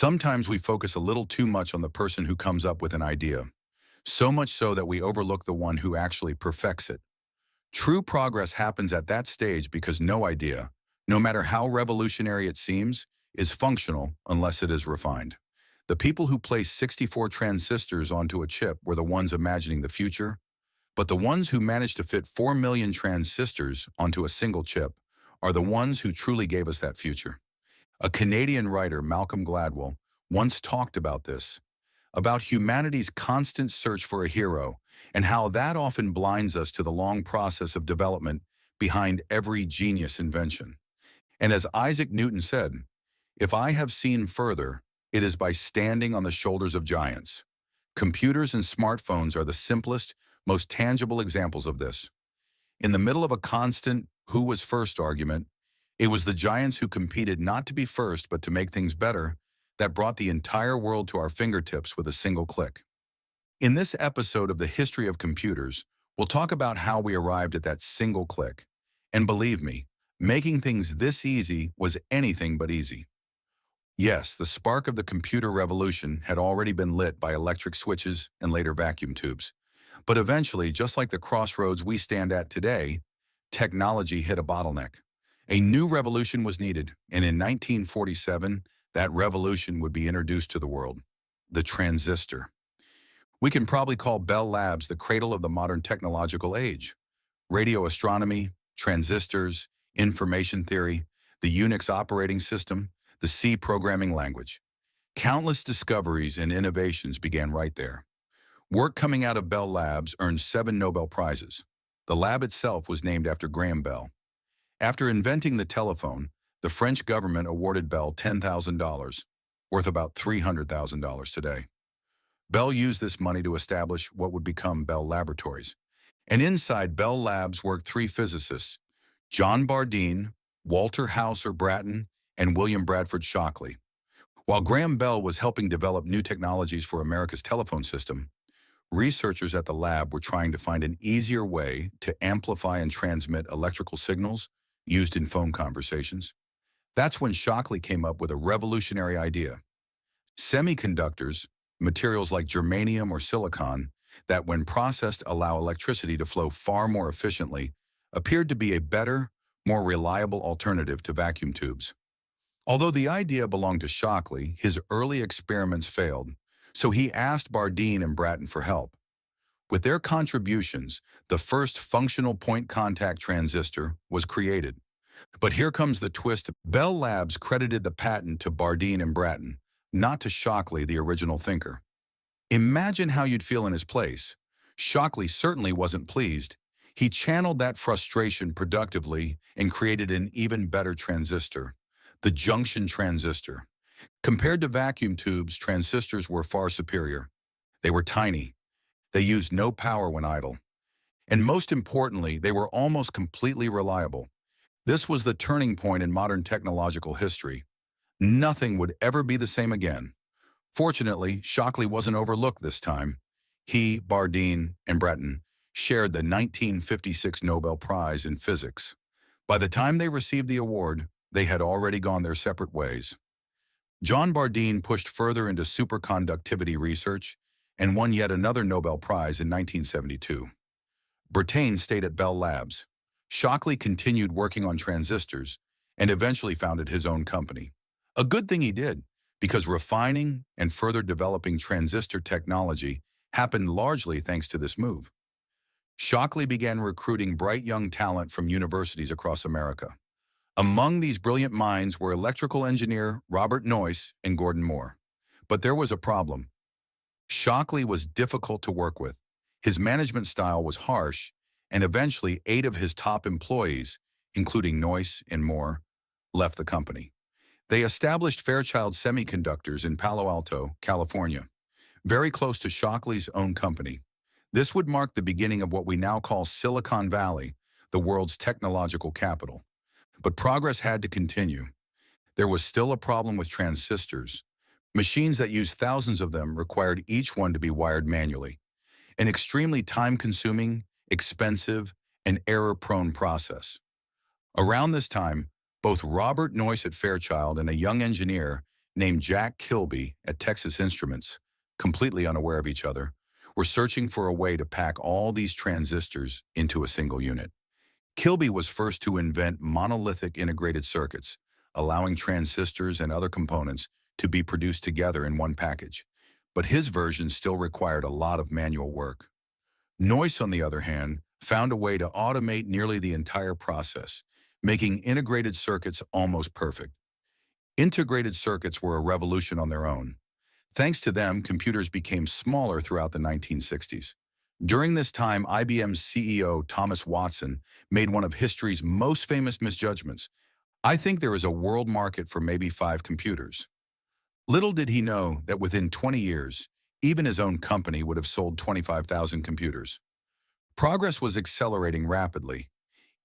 Sometimes we focus a little too much on the person who comes up with an idea, so much so that we overlook the one who actually perfects it. True progress happens at that stage because no idea, no matter how revolutionary it seems, is functional unless it is refined. The people who placed 64 transistors onto a chip were the ones imagining the future, but the ones who managed to fit 4 million transistors onto a single chip are the ones who truly gave us that future. A Canadian writer, Malcolm Gladwell, once talked about this, about humanity's constant search for a hero and how that often blinds us to the long process of development behind every genius invention. And as Isaac Newton said, "If I have seen further, it is by standing on the shoulders of giants." Computers and smartphones are the simplest, most tangible examples of this. In the middle of a constant who was first argument, it was the giants who competed not to be first but to make things better that brought the entire world to our fingertips with a single click. In this episode of the History of Computers, we'll talk about how we arrived at that single click. And believe me, making things this easy was anything but easy. Yes, the spark of the computer revolution had already been lit by electric switches and later vacuum tubes. But eventually, just like the crossroads we stand at today, technology hit a bottleneck. A new revolution was needed, and in 1947, that revolution would be introduced to the world: the transistor. We can probably call Bell Labs the cradle of the modern technological age. Radio astronomy, transistors, information theory, the Unix operating system, the C programming language. Countless discoveries and innovations began right there. Work coming out of Bell Labs earned 7 Nobel Prizes. The lab itself was named after Graham Bell. After inventing the telephone, the French government awarded Bell $10,000, worth about $300,000 today. Bell used this money to establish what would become Bell Laboratories. And inside Bell Labs worked 3 physicists: John Bardeen, Walter Hauser Brattain, and William Bradford Shockley. While Graham Bell was helping develop new technologies for America's telephone system, researchers at the lab were trying to find an easier way to amplify and transmit electrical signals used in phone conversations. That's when Shockley came up with a revolutionary idea. Semiconductors, materials like germanium or silicon, that when processed allow electricity to flow far more efficiently, appeared to be a better, more reliable alternative to vacuum tubes. Although the idea belonged to Shockley, his early experiments failed, so he asked Bardeen and Brattain for help. With their contributions, the first functional point contact transistor was created. But here comes the twist. Bell Labs credited the patent to Bardeen and Brattain, not to Shockley, the original thinker. Imagine how you'd feel in his place. Shockley certainly wasn't pleased. He channeled that frustration productively and created an even better transistor: the junction transistor. Compared to vacuum tubes, transistors were far superior. They were tiny. They used no power when idle. And most importantly, they were almost completely reliable. This was the turning point in modern technological history. Nothing would ever be the same again. Fortunately, Shockley wasn't overlooked this time. He, Bardeen, and Brattain shared the 1956 Nobel Prize in Physics. By the time they received the award, they had already gone their separate ways. John Bardeen pushed further into superconductivity research and won yet another Nobel Prize in 1972. Brattain stayed at Bell Labs. Shockley continued working on transistors and eventually founded his own company. A good thing he did, because refining and further developing transistor technology happened largely thanks to this move. Shockley began recruiting bright young talent from universities across America. Among these brilliant minds were electrical engineer Robert Noyce and Gordon Moore. But there was a problem. Shockley was difficult to work with. His management style was harsh, and eventually 8 of his top employees, including Noyce and Moore, left the company. They established Fairchild Semiconductors in Palo Alto, California, very close to Shockley's own company. This would mark the beginning of what we now call Silicon Valley, the world's technological capital. But progress had to continue. There was still a problem with transistors. Machines that used thousands of them required each one to be wired manually. An extremely time-consuming, expensive, and error-prone process. Around this time, both Robert Noyce at Fairchild and a young engineer named Jack Kilby at Texas Instruments, completely unaware of each other, were searching for a way to pack all these transistors into a single unit. Kilby was first to invent monolithic integrated circuits, allowing transistors and other components to be produced together in one package. But his version still required a lot of manual work. Noyce, on the other hand, found a way to automate nearly the entire process, making integrated circuits almost perfect. Integrated circuits were a revolution on their own. Thanks to them, computers became smaller throughout the 1960s. During this time, IBM's CEO, Thomas Watson, made one of history's most famous misjudgments. "I think there is a world market for maybe 5 computers." Little did he know that within 20 years, even his own company would have sold 25,000 computers. Progress was accelerating rapidly.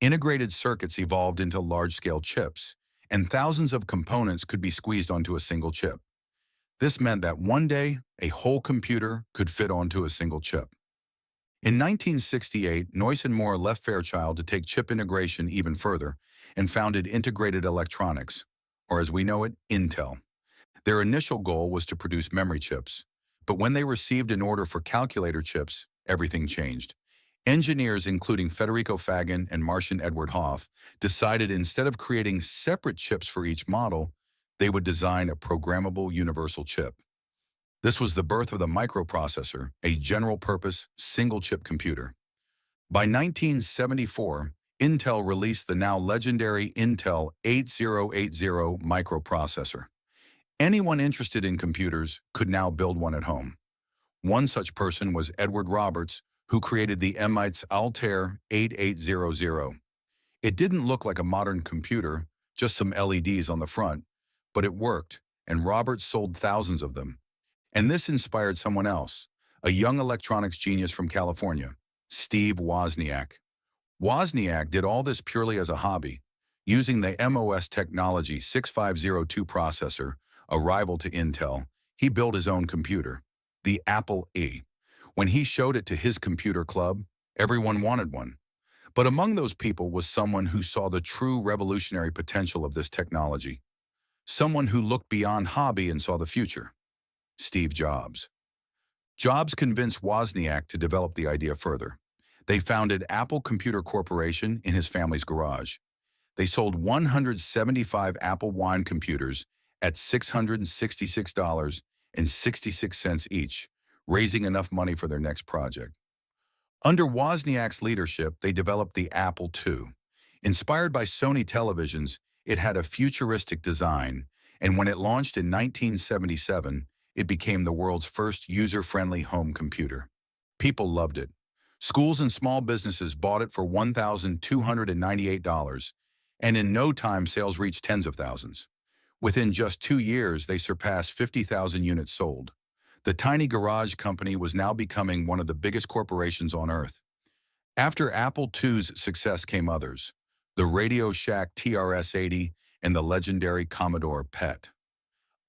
Integrated circuits evolved into large-scale chips, and thousands of components could be squeezed onto a single chip. This meant that one day, a whole computer could fit onto a single chip. In 1968, Noyce and Moore left Fairchild to take chip integration even further and founded Integrated Electronics, or as we know it, Intel. Their initial goal was to produce memory chips, but when they received an order for calculator chips, everything changed. Engineers, including Federico Fagan and Martian Edward Hoff, decided instead of creating separate chips for each model, they would design a programmable universal chip. This was the birth of the microprocessor, a general-purpose, single-chip computer. By 1974, Intel released the now legendary Intel 8080 microprocessor. Anyone interested in computers could now build one at home. One such person was Edward Roberts, who created the MIT's Altair 8800. It didn't look like a modern computer, just some LEDs on the front, but it worked, and Roberts sold thousands of them. And this inspired someone else, a young electronics genius from California, Steve Wozniak. Wozniak did all this purely as a hobby. Using the MOS Technology 6502 processor, a rival to Intel, he built his own computer, the Apple I. When he showed it to his computer club, everyone wanted one. But among those people was someone who saw the true revolutionary potential of this technology. Someone who looked beyond hobby and saw the future. Steve Jobs. Jobs convinced Wozniak to develop the idea further. They founded Apple Computer Corporation in his family's garage. They sold 175 Apple I computers at $666.66 each, raising enough money for their next project. Under Wozniak's leadership, they developed the Apple II. Inspired by Sony televisions, it had a futuristic design, and when it launched in 1977, it became the world's first user-friendly home computer. People loved it. Schools and small businesses bought it for $1,298, and in no time sales reached tens of thousands. Within just 2 years, they surpassed 50,000 units sold. The tiny garage company was now becoming one of the biggest corporations on Earth. After Apple II's success came others, the Radio Shack TRS-80 and the legendary Commodore PET.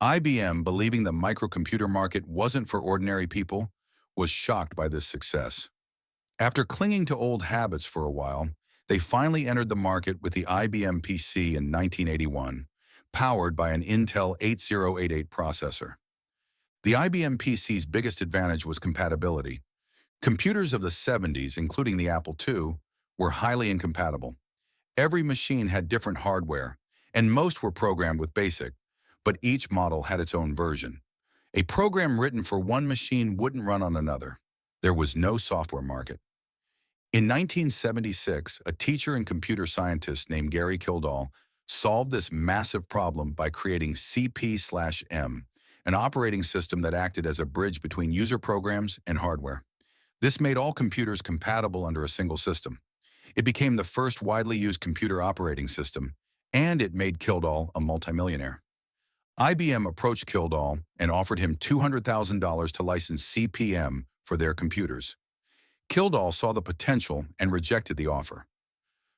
IBM, believing the microcomputer market wasn't for ordinary people, was shocked by this success. After clinging to old habits for a while, they finally entered the market with the IBM PC in 1981, powered by an Intel 8088 processor. The IBM PC's biggest advantage was compatibility. Computers of the 70s, including the Apple II, were highly incompatible. Every machine had different hardware, and most were programmed with BASIC, but each model had its own version. A program written for one machine wouldn't run on another. There was no software market. In 1976, a teacher and computer scientist named Gary Kildall solved this massive problem by creating CP/M, an operating system that acted as a bridge between user programs and hardware. This made all computers compatible under a single system. It became the first widely used computer operating system, and it made Kildall a multimillionaire. IBM approached Kildall and offered him $200,000 to license CP/M for their computers. Kildall saw the potential and rejected the offer.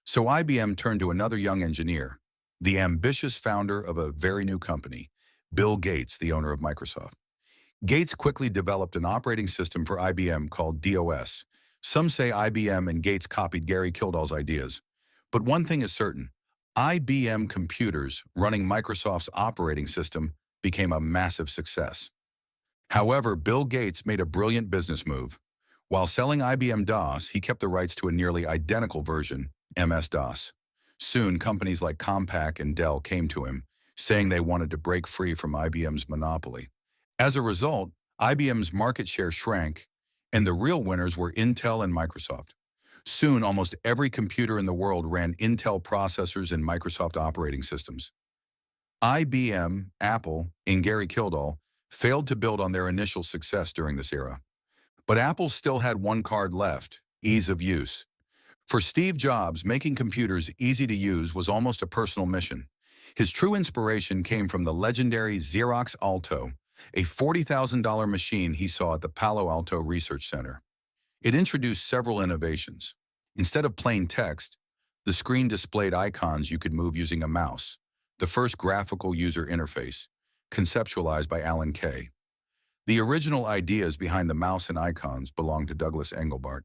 So IBM turned to another young engineer, the ambitious founder of a very new company, Bill Gates, the owner of Microsoft. Gates quickly developed an operating system for IBM called DOS. Some say IBM and Gates copied Gary Kildall's ideas. But one thing is certain, IBM computers running Microsoft's operating system became a massive success. However, Bill Gates made a brilliant business move. While selling IBM DOS, he kept the rights to a nearly identical version, MS-DOS. Soon, companies like Compaq and Dell came to him, saying they wanted to break free from IBM's monopoly. As a result, IBM's market share shrank, and the real winners were Intel and Microsoft. Soon, almost every computer in the world ran Intel processors and Microsoft operating systems. IBM, Apple, and Gary Kildall failed to build on their initial success during this era. But Apple still had one card left: ease of use. For Steve Jobs, making computers easy to use was almost a personal mission. His true inspiration came from the legendary Xerox Alto, a $40,000 machine he saw at the Palo Alto Research Center. It introduced several innovations. Instead of plain text, the screen displayed icons you could move using a mouse, the first graphical user interface, conceptualized by Alan Kay. The original ideas behind the mouse and icons belonged to Douglas Engelbart.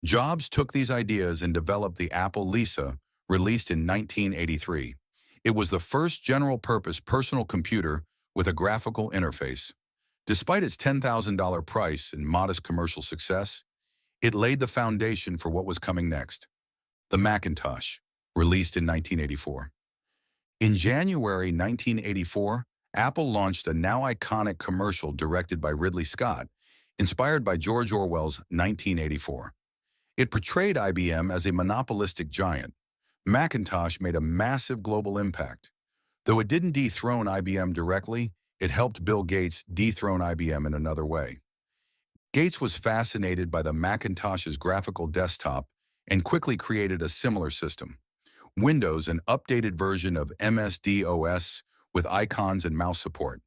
Jobs took these ideas and developed the Apple Lisa, released in 1983. It was the first general-purpose personal computer with a graphical interface. Despite its $10,000 price and modest commercial success, it laid the foundation for what was coming next: the Macintosh, released in 1984. In January 1984, Apple launched a now iconic commercial directed by Ridley Scott, inspired by George Orwell's 1984. It portrayed IBM as a monopolistic giant. Macintosh made a massive global impact. Though it didn't dethrone IBM directly, it helped Bill Gates dethrone IBM in another way. Gates was fascinated by the Macintosh's graphical desktop and quickly created a similar system: Windows, an updated version of MS-DOS with icons and mouse support.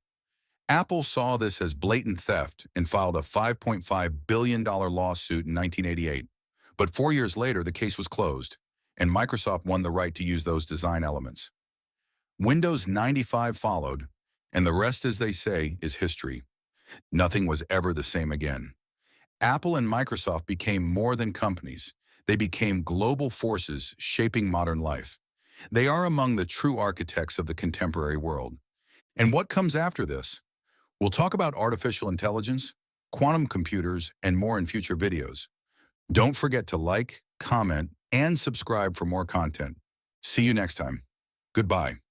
Apple saw this as blatant theft and filed a $5.5 billion lawsuit in 1988. But 4 years later, the case was closed, and Microsoft won the right to use those design elements. Windows 95 followed, and the rest, as they say, is history. Nothing was ever the same again. Apple and Microsoft became more than companies. They became global forces shaping modern life. They are among the true architects of the contemporary world. And what comes after this? We'll talk about artificial intelligence, quantum computers, and more in future videos. Don't forget to like, comment, and subscribe for more content. See you next time. Goodbye.